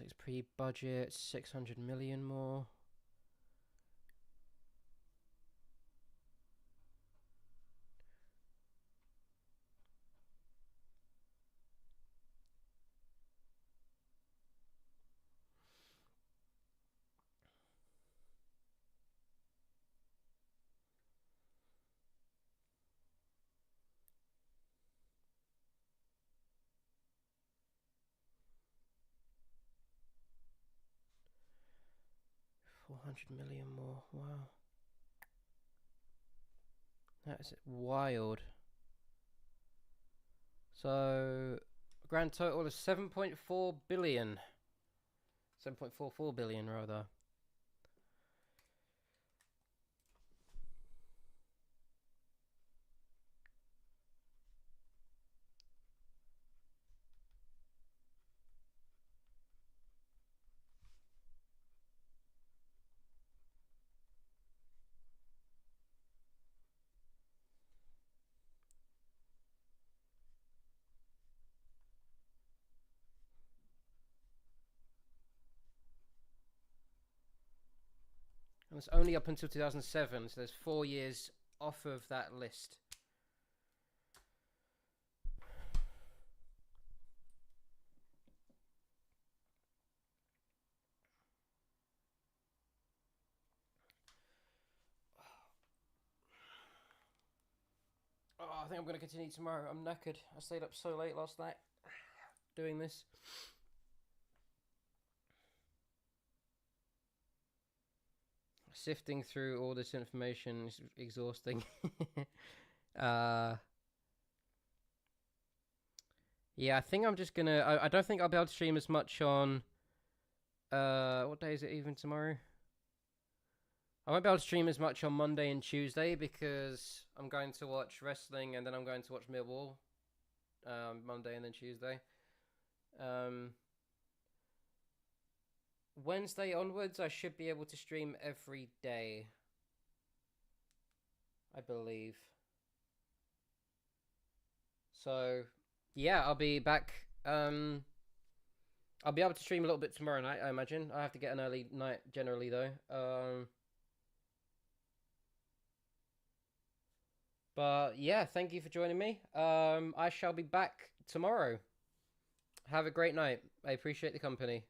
It's pre-budget, 600 million more. $400 million more. Wow. That's wild. So, grand total is 7.4 billion. 7.44 billion, rather. And it's only up until 2007, so there's 4 years off of that list. Oh, I think I'm going to continue tomorrow. I'm knackered. I stayed up so late last night doing this. Sifting through all this information is exhausting. Yeah, I think I'm just gonna. I don't think I'll be able to stream as much on. What day is it even tomorrow? I won't be able to stream as much on Monday and Tuesday because I'm going to watch wrestling and then I'm going to watch Millwall. Monday and then Tuesday. Wednesday onwards, I should be able to stream every day. I believe. So, yeah, I'll be back. I'll be able to stream a little bit tomorrow night, I imagine. I have to get an early night generally, though. But yeah, thank you for joining me. I shall be back tomorrow. Have a great night. I appreciate the company.